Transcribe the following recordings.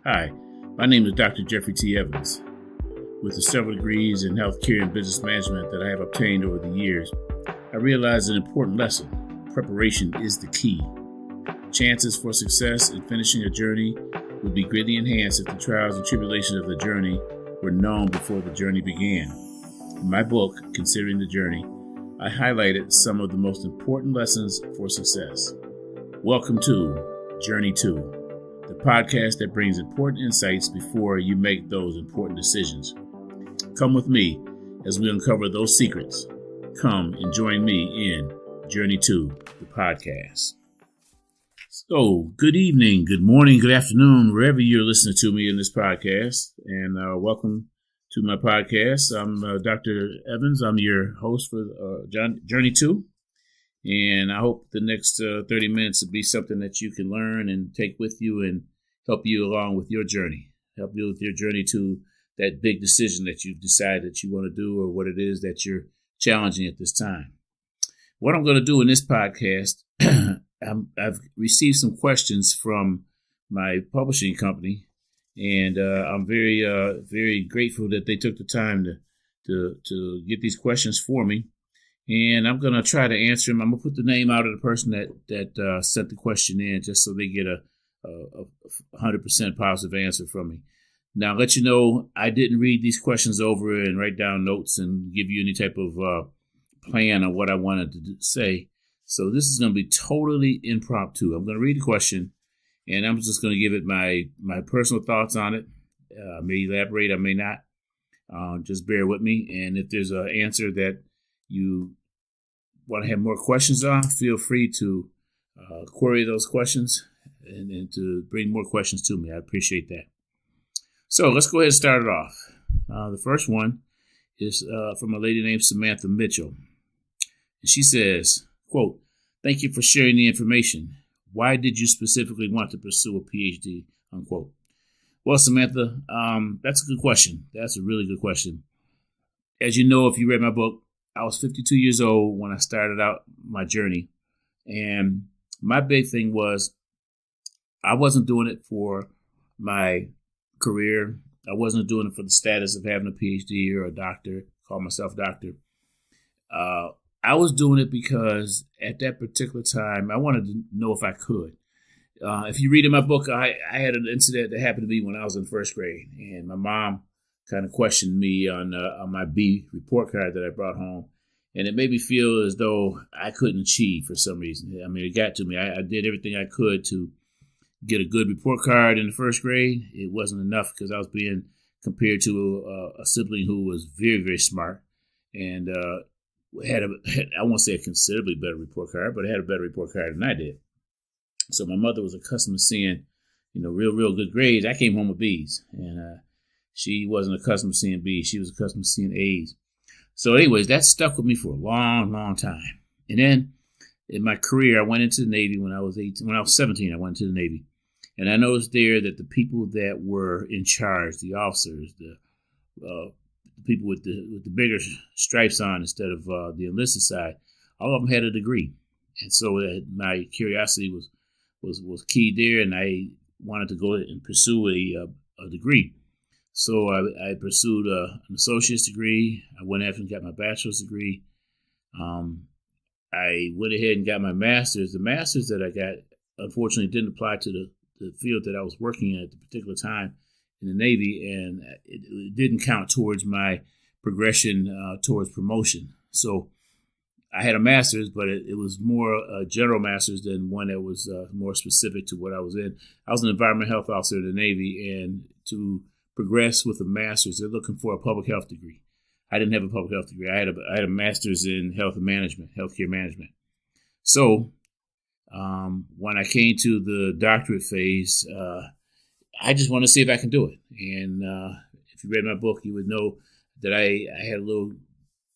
Hi, my name is Dr. Jeffrey T. Evans. With the several degrees in healthcare and business management that I have obtained over the years, I realized an important lesson. Preparation is the key. Chances for success in finishing a journey would be greatly enhanced if the trials and tribulations of the journey were known before the journey began. In my book, Considering the Journey, I highlighted some of the most important lessons for success. Welcome to Journey 2. The podcast that brings important insights before you make those important decisions. Come with me as we uncover those secrets. Come and join me in Journey 2, the podcast. So, good evening, good morning, good afternoon, wherever you're listening to me in this podcast. And welcome to my podcast. I'm Dr. Evans. I'm your host for Journey 2. And I hope the next 30 minutes will be something that you can learn and take with you and help you along with your journey. Help you with your journey to that big decision that you've decided that you want to do or what it is that you're challenging at this time. What I'm going to do in this podcast, I've received some questions from my publishing company, and I'm very grateful that they took the time to get these questions for me. And I'm going to try to answer them. I'm going to put the name out of the person that sent the question in just so they get a 100% positive answer from me. Now, I'll let you know, I didn't read these questions over and write down notes and give you any type of plan on what I wanted to say. So this is going to be totally impromptu. I'm going to read the question, and I'm just going to give it my personal thoughts on it. I may elaborate, I may not. Just bear with me. And if there's an answer that you want to have more questions on, feel free to query those questions and to bring more questions to me. I appreciate that. So let's go ahead and start it off. The first one is from a lady named Samantha Mitchell. And she says, quote, "Thank you for sharing the information. Why did you specifically want to pursue a Ph.D., unquote?" Well, Samantha, that's a good question. That's a really good question. As you know, if you read my book, I was 52 years old when I started out my journey. And my big thing was I wasn't doing it for my career. I wasn't doing it for the status of having a PhD or a doctor, call myself doctor. I was doing it because at that particular time, I wanted to know if I could. If you read in my book, I had an incident that happened to me when I was in first grade. And my mom kind of questioned me on my B report card that I brought home. And it made me feel as though I couldn't achieve for some reason. I mean, it got to me. I did everything I could to get a good report card in the first grade. It wasn't enough because I was being compared to a sibling who was very, very smart and had I won't say a considerably better report card, but had a better report card than I did. So my mother was accustomed to seeing, real good grades. I came home with B's, and she wasn't accustomed to seeing B's. She was accustomed to seeing A's. So anyways, that stuck with me for a long, long time. And then in my career, I went into the Navy when I was 18. When I was 17, I went into the Navy. And I noticed there that the people that were in charge, the officers, the people with the bigger stripes on instead of the enlisted side, all of them had a degree. And so my curiosity was key there, and I wanted to go and pursue a degree. So I pursued an associate's degree. I went after and got my bachelor's degree. I went ahead and got my master's. The master's that I got, unfortunately, didn't apply to the field that I was working in at the particular time in the Navy, and it didn't count towards my progression towards promotion. So I had a master's, but it was more a general master's than one that was more specific to what I was in. I was an environmental health officer in the Navy, and to progress with a master's, they're looking for a public health degree. I didn't have a public health degree. I had a master's in health management, healthcare management. So when I came to the doctorate phase, I just wanted to see if I can do it. And if you read my book, you would know that I had a little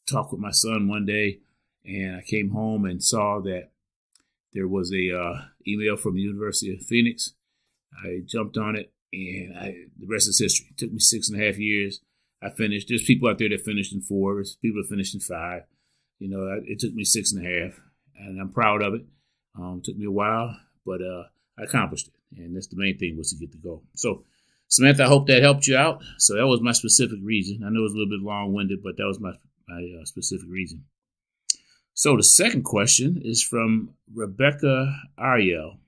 talk with my son one day, and I came home and saw that there was a email from the University of Phoenix. I jumped on it, and the rest is history. It took me 6.5 years. I finished. There's people out there that finished in 4. There's people that finished in 5. It took me 6.5, and I'm proud of it. It took me a while, but I accomplished it, and that's the main thing, was to get the goal. So Samantha, I hope that helped you out. So that was my specific reason. I know it was a little bit long-winded, but that was my specific reason. So the second question is from Rebecca Ariel,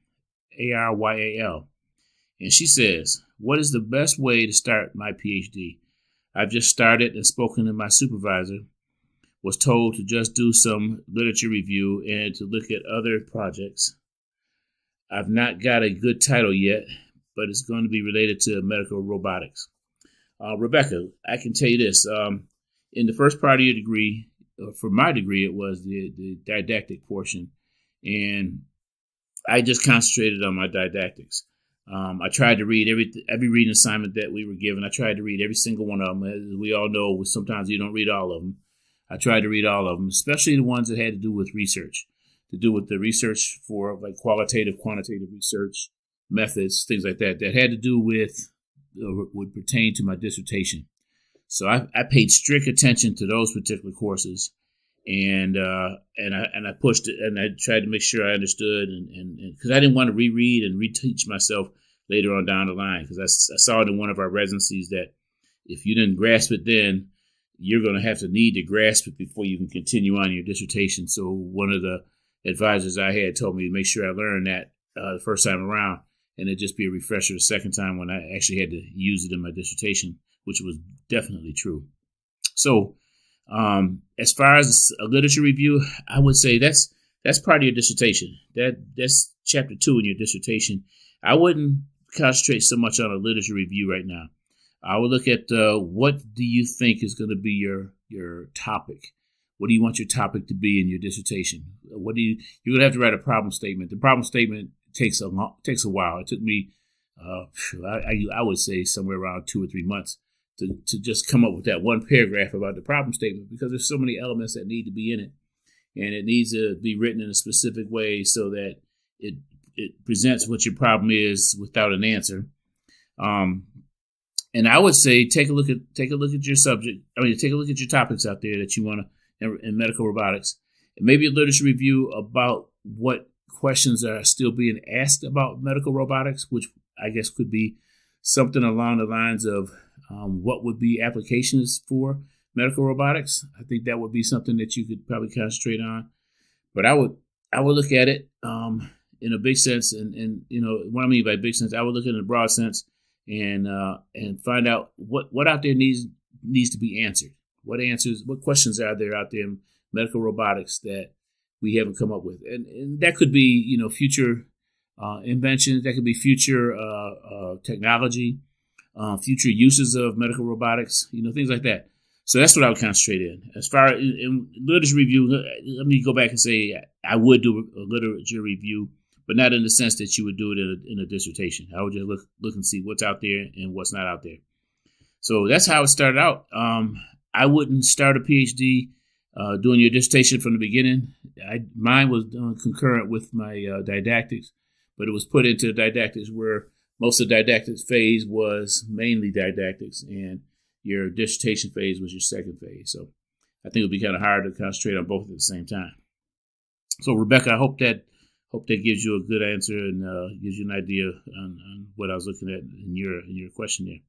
Aryal. And she says, what is the best way to start my PhD? I've just started and spoken to my supervisor, was told to just do some literature review and to look at other projects. I've not got a good title yet, but it's going to be related to medical robotics. Rebecca, I can tell you this. In the first part of your degree, for my degree, it was the didactic portion. And I just concentrated on my didactics. I tried to read every reading assignment that we were given. I tried to read every single one of them. As we all know, sometimes you don't read all of them. I tried to read all of them, especially the ones that had to do with research, to do with the research for like qualitative, quantitative research methods, things like that, that had to do with, would pertain to my dissertation. So I paid strict attention to those particular courses, and I pushed it, and I tried to make sure I understood, and because I didn't want to reread and reteach myself later on down the line, because I saw it in one of our residencies that if you didn't grasp it then, you're going to have to need to grasp it before you can continue on your dissertation. So one of the advisors I had told me to make sure I learned that the first time around, and it'd just be a refresher the second time when I actually had to use it in my dissertation, which was definitely true. So as far as a literature review, I would say that's part of your dissertation. That's chapter 2 in your dissertation. I wouldn't concentrate so much on a literature review right now. I would look at what do you think is going to be your topic? What do you want your topic to be in your dissertation? You're going to have to write a problem statement. The problem statement takes a while. It took me, I would say somewhere around 2 or 3 months to just come up with that one paragraph about the problem statement, because there's so many elements that need to be in it, and it needs to be written in a specific way so that it presents what your problem is without an answer. And I would say take a look at your subject. Take a look at your topics out there that you want to in medical robotics, and maybe a literature review about what questions are still being asked about medical robotics, which I guess could be something along the lines of what would be applications for medical robotics. I think that would be something that you could probably concentrate on. But I would look at it in a big sense, and what I mean by big sense, I would look at it in a broad sense, and find out what out there needs to be answered. What questions are there out there in medical robotics that we haven't come up with, and that could be future inventions, that could be future technology, future uses of medical robotics, things like that. So that's what I would concentrate in. As far as in literature review, let me go back and say I would do a literature review, but not in the sense that you would do it in a dissertation. I would just look and see what's out there and what's not out there. So that's how it started out. I wouldn't start a PhD doing your dissertation from the beginning. Mine was done concurrent with my didactics, but it was put into didactics where most of the didactics phase was mainly didactics, and your dissertation phase was your second phase. So I think it would be kind of hard to concentrate on both at the same time. So Rebecca, I hope that gives you a good answer and gives you an idea on what I was looking at in your question there.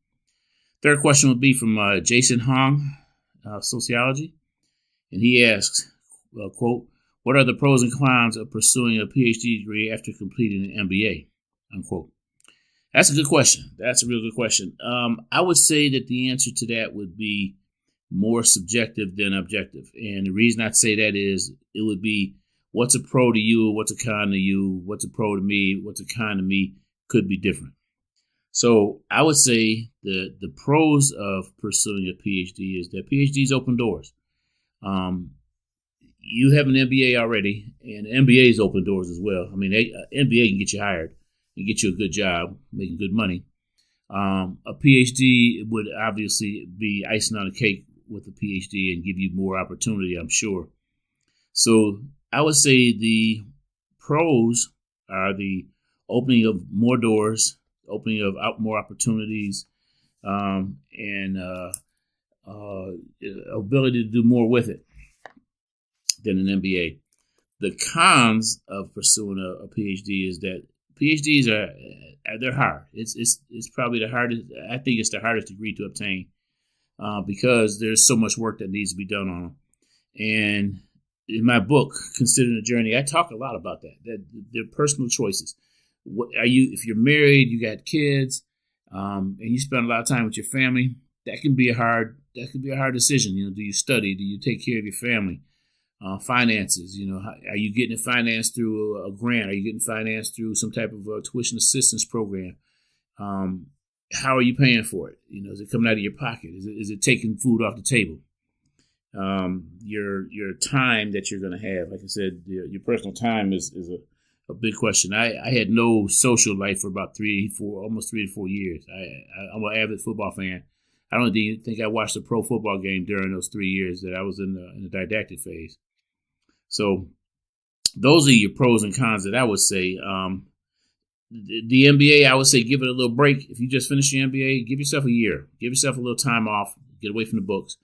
Third question would be from Jason Hong, sociology, and he asks, quote, "What are the pros and cons of pursuing a PhD degree after completing an MBA?" Unquote. That's a good question. That's a real good question. I would say that the answer to that would be more subjective than objective, and the reason I'd say that is it would be what's a pro to you, what's a con to you, what's a pro to me, what's a con to me could be different. So I would say the pros of pursuing a PhD is that PhDs open doors. You have an MBA already, and MBAs open doors as well. I mean, MBA can get you hired and get you a good job, making good money. A PhD would obviously be icing on the cake with a PhD and give you more opportunity, I'm sure. So I would say the pros are the opening of more doors, opening of more opportunities, and ability to do more with it than an MBA. The cons of pursuing a PhD is that PhDs are, they're hard. It's probably the hardest. I think it's the hardest degree to obtain because there's so much work that needs to be done on them. And in my book, Considering the Journey, I talk a lot about that they're personal choices. What are you? If you're married, you got kids, and you spend a lot of time with your family, that can be a hard decision. Do you study? Do you take care of your family? Finances. Are you getting it financed through a grant? Are you getting financed through some type of tuition assistance program? How are you paying for it? Is it coming out of your pocket? Is it taking food off the table? Your time that you're going to have, like I said, your personal time is a big question. I had no social life for about almost 3 to 4 years. I'm an avid football fan. I don't even think I watched a pro football game during those 3 years that I was in the didactic phase. So those are your pros and cons that I would say. The MBA, I would say give it a little break. If you just finished your MBA, give yourself a year. Give yourself a little time off. Get away from the books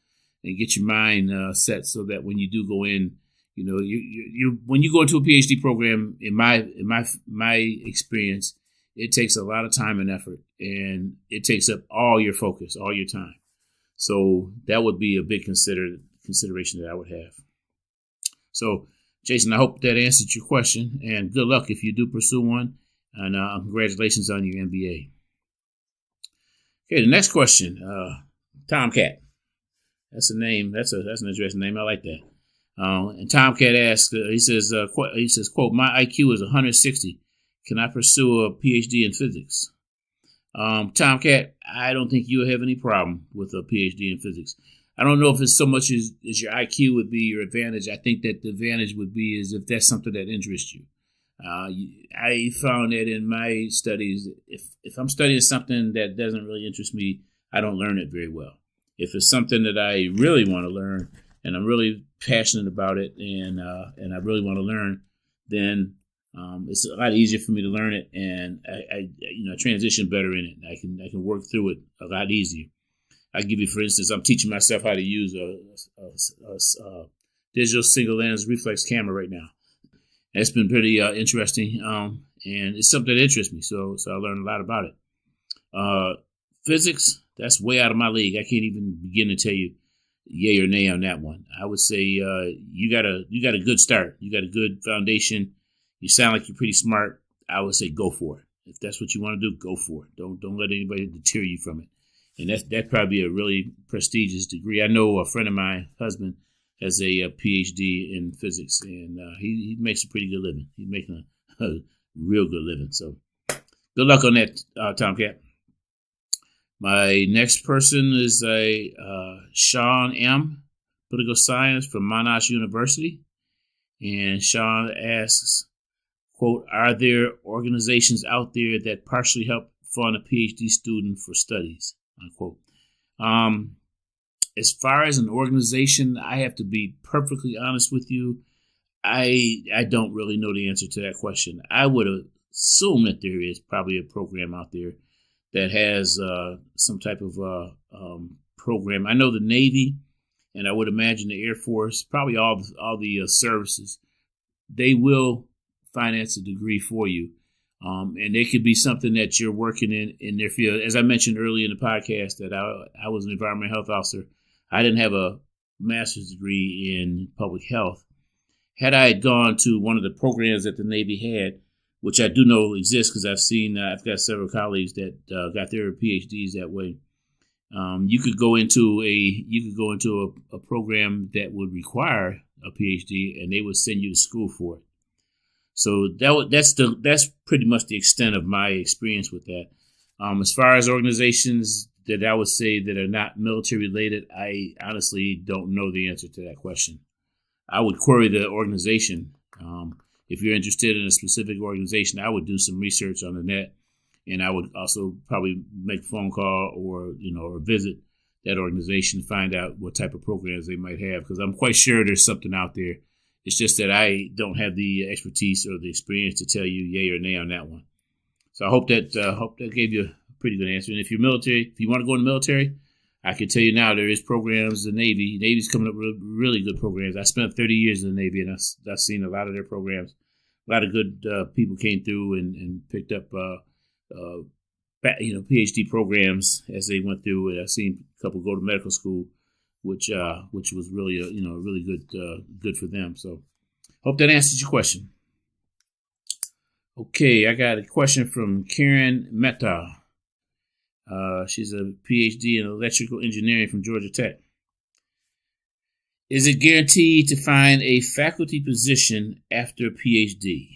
and get your mind set so that when you do go in, when you go into a PhD program, in my experience, it takes a lot of time and effort, and it takes up all your focus, all your time. So that would be a big consideration that I would have. So, Jason, I hope that answered your question, and good luck if you do pursue one, and congratulations on your MBA. Okay, the next question, Tomcat. That's a name. That's an interesting name. I like that. And Tomcat asks, he says, quote, my IQ is 160. Can I pursue a PhD in physics? Tomcat, I don't think you'll have any problem with a PhD in physics. I don't know if it's so much as your IQ would be your advantage. I think that the advantage would be is if that's something that interests you. I found that in my studies, if I'm studying something that doesn't really interest me, I don't learn it very well. If it's something that I really want to learn and I'm really passionate about it and I really want to learn, then it's a lot easier for me to learn it, and I transition better in it. I can work through it a lot easier. I give you, for instance, I'm teaching myself how to use a digital single lens reflex camera right now. And it's been pretty interesting, and it's something that interests me. So I learned a lot about it. Physics, that's way out of my league. I can't even begin to tell you yay or nay on that one. I would say you got a good start. You got a good foundation. You sound like you're pretty smart. I would say go for it. If that's what you want to do, go for it. Don't let anybody deter you from it. And that's probably a really prestigious degree. I know a friend of mine, husband, has a PhD in physics, and he makes a pretty good living. He's making a real good living. So good luck on that, Tomcat. My next person is Sean M., political science from Monash University. And Sean asks, quote, are there organizations out there that partially help fund a PhD student for studies, unquote. As far as an organization, I have to be perfectly honest with you. I don't really know the answer to that question. I would assume that there is probably a program out there that has some type of program. I know the Navy, and I would imagine the Air Force, probably all the services, they will finance a degree for you. And it could be something that you're working in their field. As I mentioned earlier in the podcast, that I was an environmental health officer. I didn't have a master's degree in public health. Had I gone to one of the programs that the Navy had, which I do know exists because I've got several colleagues that got their PhDs that way. You could go into a program that would require a PhD, and they would send you to school for it. So that's pretty much the extent of my experience with that. As far as organizations that I would say that are not military related, I honestly don't know the answer to that question. I would query the organization. If you're interested in a specific organization, I would do some research on the net, and I would also probably make a phone call or visit that organization to find out what type of programs they might have, because I'm quite sure there's something out there. It's just that I don't have the expertise or the experience to tell you yay or nay on that one. So I hope that gave you a pretty good answer. And if you're military, if you want to go in the military, I can tell you now there is programs. The Navy's coming up with really good programs. I spent 30 years in the Navy, and I've seen a lot of their programs. A lot of good people came through and picked up PhD programs as they went through it. I've seen a couple go to medical school, which was really really good for them. So hope that answers your question. Okay, I got a question from Karen Mehta. She's a PhD in electrical engineering from Georgia Tech. Is it guaranteed to find a faculty position after a PhD?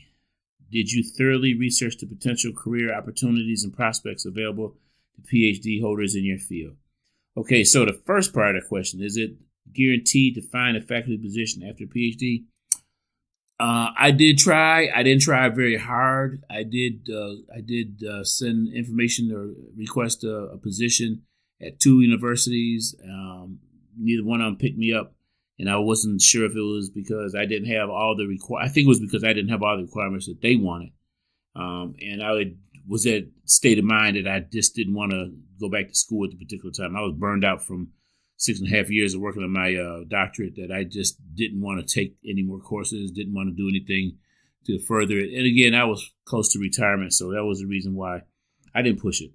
Did you thoroughly research the potential career opportunities and prospects available to PhD holders in your field? Okay, so the first part of the question, is it guaranteed to find a faculty position after a PhD? I did try. I didn't try very hard. I did send information or request a position at 2 universities. Neither one of them picked me up, and I wasn't sure if it was because I didn't have all the I think it was because I didn't have all the requirements that they wanted. And I was at state of mind that I just didn't want to go back to school at the particular time. I was burned out from 6.5 years of working on my doctorate, that I just didn't want to take any more courses, didn't want to do anything to further it. And again, I was close to retirement, so that was the reason why I didn't push it.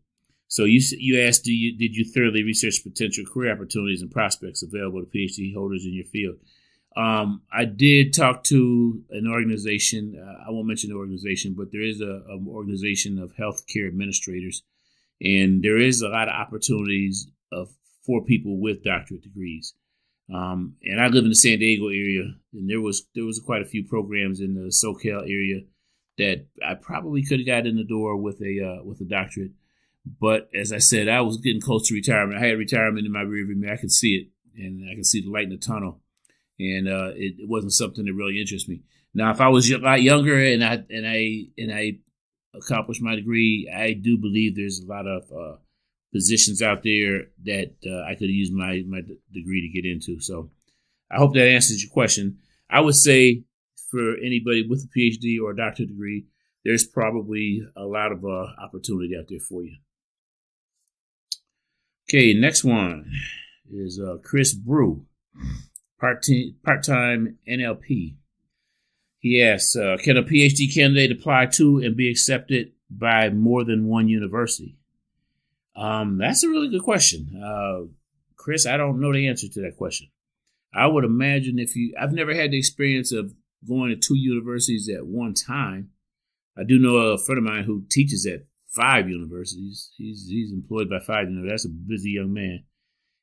So you asked, did you thoroughly research potential career opportunities and prospects available to PhD holders in your field? I did talk to an organization. I won't mention the organization, but there is an organization of healthcare administrators, and there is a lot of opportunities for people with doctorate degrees. And I live in the San Diego area, and there was quite a few programs in the SoCal area that I probably could have got in the door with a doctorate. But as I said, I was getting close to retirement. I had retirement in my rearview mirror. I could see it, and I could see the light in the tunnel. And it wasn't something that really interested me. Now, if I was a lot younger and I accomplished my degree, I do believe there's a lot of positions out there that I could use my degree to get into. So I hope that answers your question. I would say for anybody with a PhD or a doctorate degree, there's probably a lot of opportunity out there for you. Okay, next one is Chris Brew, part-time NLP. He asks, can a PhD candidate apply to and be accepted by more than one university? That's a really good question. Chris, I don't know the answer to that question. I would imagine I've never had the experience of going to 2 universities at one time. I do know a friend of mine who teaches at 5 universities. He's employed by 5 universities. That's a busy young man.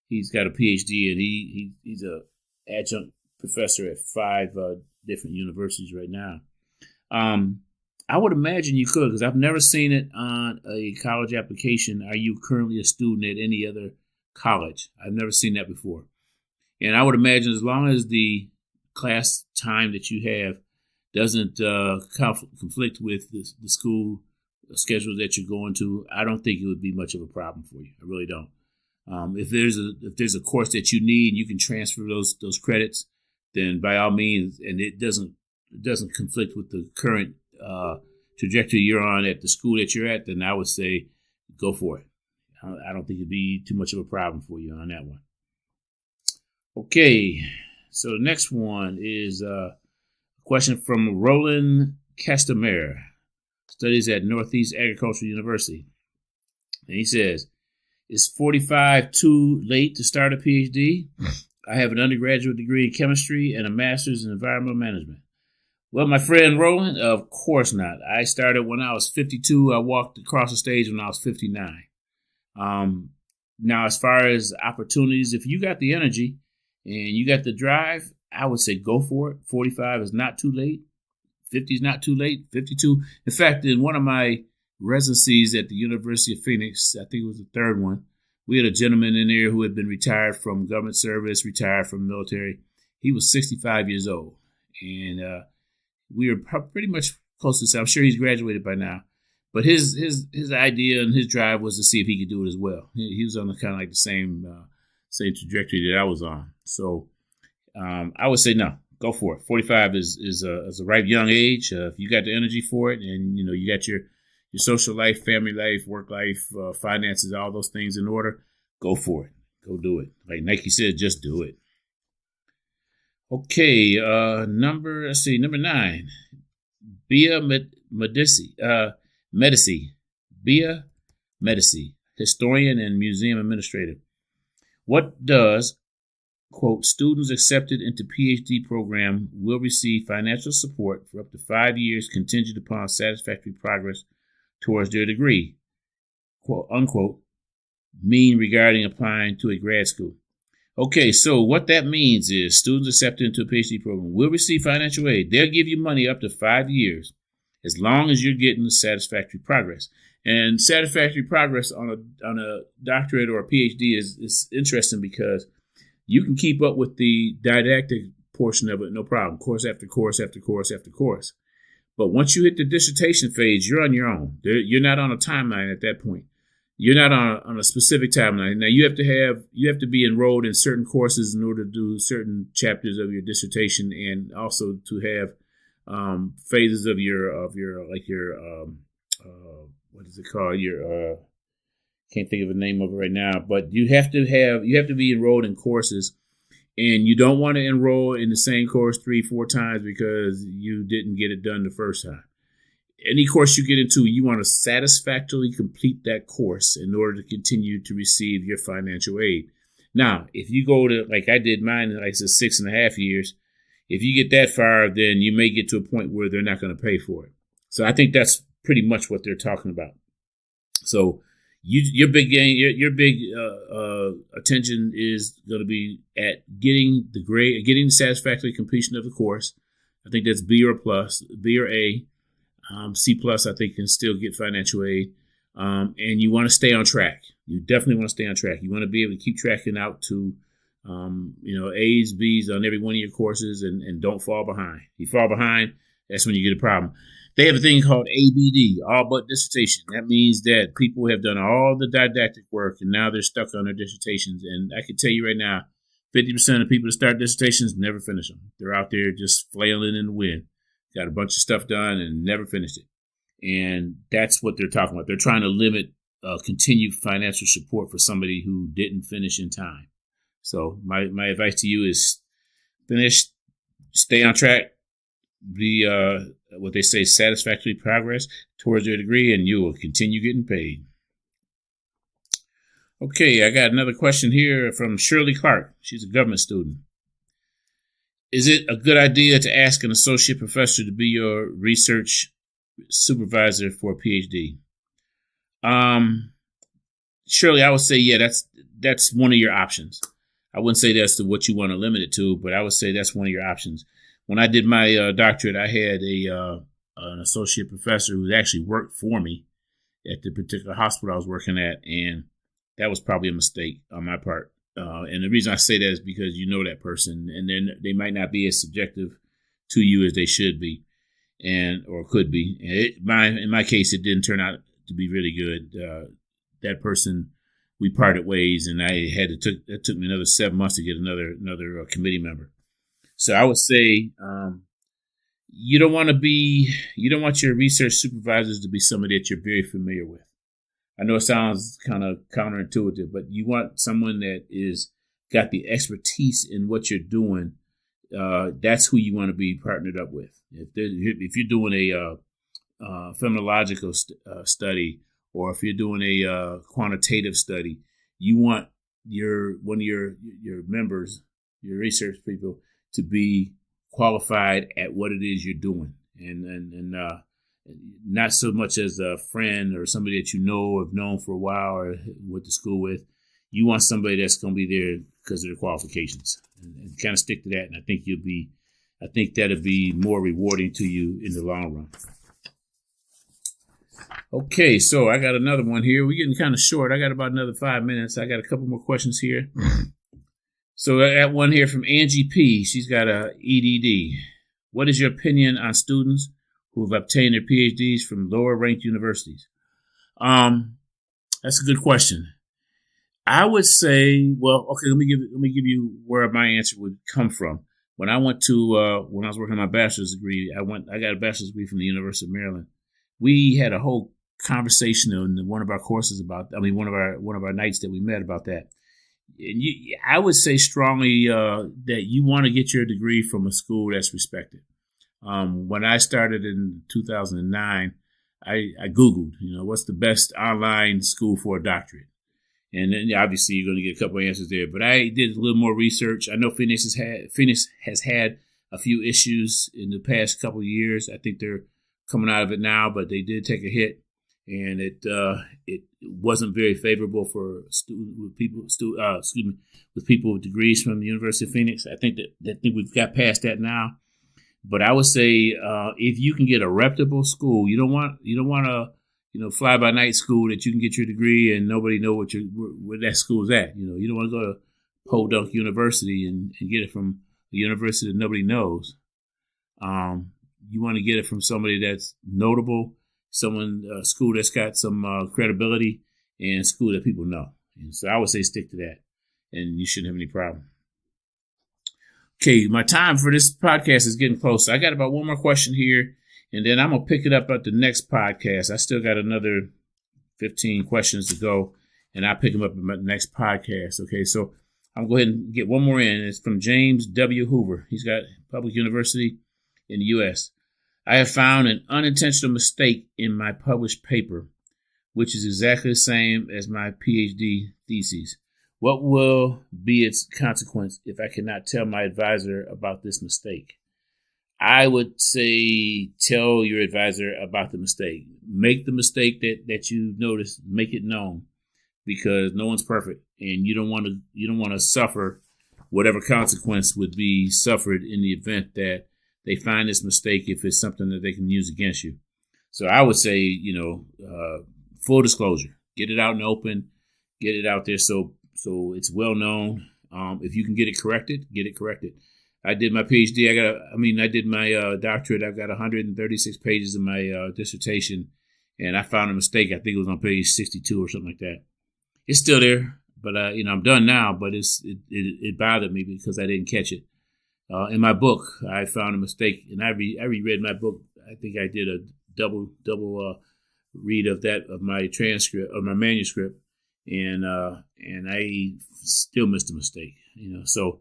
He's got a PhD, and he's a adjunct professor at 5 different universities right now. I would imagine you could, because I've never seen it on a college application. Are you currently a student at any other college? I've never seen that before. And I would imagine as long as the class time that you have doesn't conflict with the school schedule that you're going to, I don't think it would be much of a problem for you. I really don't. If there's a course that you need and you can transfer those credits, then by all means, and it doesn't conflict with the current trajectory you're on at the school that you're at, then I would say go for it. I don't think it'd be too much of a problem for you on that one. Okay, so the next one is a question from Roland Castamere, studies at Northeast Agricultural University. And he says, is 45 too late to start a PhD? I have an undergraduate degree in chemistry and a master's in environmental management. Well, my friend Roland, of course not. I started when I was 52. I walked across the stage when I was 59. Now, as far as opportunities, if you got the energy and you got the drive, I would say go for it. 45 is not too late. 50 is not too late. 52. In fact, in one of my residencies at the University of Phoenix, I think it was the 3rd one, we had a gentleman in there who had been retired from government service, retired from the military. He was 65 years old. And we were pretty much close to this. I'm sure he's graduated by now. But his idea and his drive was to see if he could do it as well. He was on the kind of like the same trajectory that I was on. So I would say no, go for it. 45 is a ripe young age. If you got the energy for it, and you got your social life, family life, work life, finances, all those things in order, go for it. Go do it. Like Nike said, just do it. Okay, number 9, Bia Medici, Bia Medici, historian and museum administrator. What does, quote, students accepted into Ph.D. program will receive financial support for up to 5 years contingent upon satisfactory progress towards their degree, quote, unquote, mean regarding applying to a grad school? Okay, so what that means is students accepted into a PhD program will receive financial aid. They'll give you money up to 5 years as long as you're getting the satisfactory progress. And satisfactory progress on a doctorate or a PhD is interesting because you can keep up with the didactic portion of it, no problem, course after course after course after course. But once you hit the dissertation phase, you're on your own. You're not on a timeline at that point. You're not on a specific timeline. Now you have to be enrolled in certain courses in order to do certain chapters of your dissertation, and also to have phases of your what is it called? Can't think of the name of it right now, but you have to be enrolled in courses, and you don't want to enroll in the same course 3-4 times because you didn't get it done the first time. Any course you get into, you want to satisfactorily complete that course in order to continue to receive your financial aid. Now, if you go to, like I did mine, like I said, 6.5 years, if you get that far, then you may get to a point where they're not going to pay for it. So I think that's pretty much what they're talking about. So your big attention is going to be at getting the grade, getting the satisfactory completion of the course. I think that's B or plus, B or A. C plus, I think, can still get financial aid. And you want to stay on track. You definitely want to stay on track. You want to be able to keep tracking out to, A's, B's on every one of your courses, and don't fall behind. If you fall behind, that's when you get a problem. They have a thing called ABD, all but dissertation. That means that people have done all the didactic work, and now they're stuck on their dissertations. And I can tell you right now, 50% of people that start dissertations never finish them. They're out there just flailing in the wind. Got a bunch of stuff done and never finished it. And that's what they're talking about. They're trying to limit continued financial support for somebody who didn't finish in time. So my advice to you is finish, stay on track, be what they say, satisfactory progress towards your degree, and you will continue getting paid. Okay, I got another question here from Shirley Clark. She's a government student. Is it a good idea to ask an associate professor to be your research supervisor for a PhD? Shirley, I would say, yeah, that's one of your options. I wouldn't say that's what you want to limit it to, but I would say that's one of your options. When I did my doctorate, I had an associate professor who actually worked for me at the particular hospital I was working at, and that was probably a mistake on my part. And the reason I say that is because you know that person, and then they might not be as subjective to you as they should be, or could be. In my case, it didn't turn out to be really good. That person, we parted ways, and it took me another 7 months to get another committee member. So I would say you don't want your research supervisors to be somebody that you're very familiar with. I know it sounds kind of counterintuitive, but you want someone that is got the expertise in what you're doing. That's who you want to be partnered up with. If you're doing a phenomenological study, or if you're doing a quantitative study, you want one of your members, your research people, to be qualified at what it is you're doing, and not so much as a friend or somebody that you know or have known for a while or went to school with. You want somebody that's going to be there because of their qualifications, and kind of stick to that. And I think that'll be more rewarding to you in the long run. Okay, so I got another one here. We're getting kind of short. I got about another 5 minutes. I got a couple more questions here. So I got one here from Angie P. She's got a EDD. What is your opinion on students who have obtained their PhDs from lower ranked universities? That's a good question. I would say, well, okay, let me give you where my answer would come from. When I went to when I was working on my bachelor's degree, I got a bachelor's degree from the University of Maryland. We had a whole conversation in one of our courses one of our nights that we met about that. And I would say strongly that you want to get your degree from a school that's respected. When I started in 2009, I Googled, what's the best online school for a doctorate? And then obviously you're going to get a couple of answers there. But I did a little more research. I know Phoenix has had a few issues in the past couple of years. I think they're coming out of it now, but they did take a hit, and it wasn't very favorable for people with degrees from the University of Phoenix. I think we've got past that now. But I would say if you can get a reputable school, you don't want a fly by night school that you can get your degree and nobody know where that school's at. You don't want to go to Podunk University and get it from a university that nobody knows. You want to get it from somebody that's notable, a school that's got some credibility, and a school that people know. And so I would say stick to that, and you shouldn't have any problem. Okay, my time for this podcast is getting close. I got about one more question here, and then I'm going to pick it up at the next podcast. I still got another 15 questions to go, and I'll pick them up in my next podcast. Okay, so I'm going to go ahead and get one more in. It's from James W. Hoover. He's got Public University in the U.S. I have found an unintentional mistake in my published paper, which is exactly the same as my Ph.D. thesis. What will be its consequence if I cannot tell my advisor about this mistake? I would say tell your advisor about the mistake. Make the mistake that you noticed, make it known, because no one's perfect, and you don't want to suffer whatever consequence would be suffered in the event that they find this mistake, if it's something that they can use against you. So I would say, full disclosure, get it out in the open, get it out there so it's well known. If you can get it corrected, get it corrected. I did my PhD. I did my doctorate. I've got 136 pages in my dissertation, and I found a mistake. I think it was on page 62 or something like that. It's still there, but I'm done now. But it bothered me because I didn't catch it. In my book, I found a mistake, and I reread my book. I think I did a double read of my transcript, of my manuscript, and I still missed a mistake. So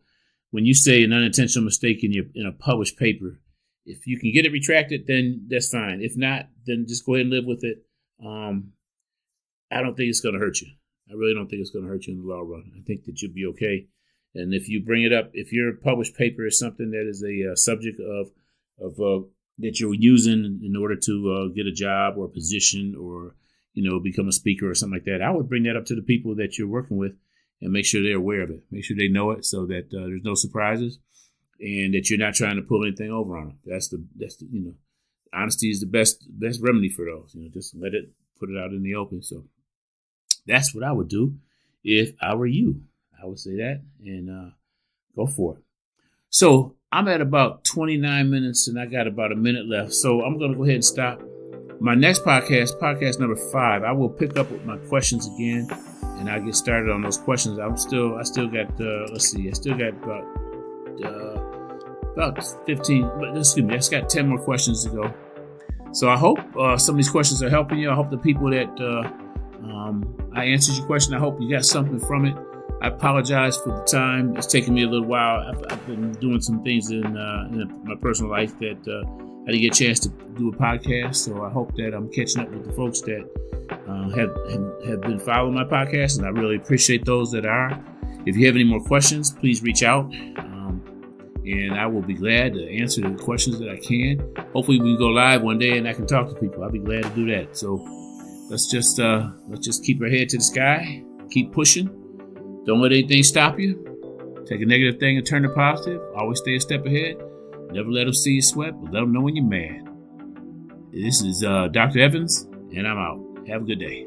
when you say an unintentional mistake in a published paper, if you can get it retracted, then that's fine. If not, then just go ahead and live with it. I don't think it's going to hurt you. I really don't think it's going to hurt you in the long run. I think that you'll be okay. And if you bring it up, if your published paper is something that is a subject of that you're using in order to get a job or a position or become a speaker or something like that, I would bring that up to the people that you're working with and make sure they're aware of it. Make sure they know it so that there's no surprises and that you're not trying to pull anything over on them. That's the honesty is the best remedy for those. Just put it out in the open. So that's what I would do if I were you. I would say that and go for it. So I'm at about 29 minutes and I got about a minute left. So I'm going to go ahead and stop. My next podcast number 5, I will pick up with my questions again and I'll get started on those questions. I still got about 15, but excuse me, I just got 10 more questions to go. So I hope some of these questions are helping you. I hope the people that I answered your question, I hope you got something from it. I apologize for the time. It's taken me a little while. I've been doing some things in my personal life that I didn't get a chance to do a podcast. So I hope that I'm catching up with the folks that have been following my podcast, and I really appreciate those that are. If you have any more questions, please reach out, and I will be glad to answer the questions that I can. Hopefully, we can go live one day and I can talk to people. I'll be glad to do that. So let's just keep our head to the sky, keep pushing. Don't let anything stop you. Take a negative thing and turn it positive. Always stay a step ahead. Never let them see you sweat, but let them know when you're mad. This is Dr. Evans, and I'm out. Have a good day.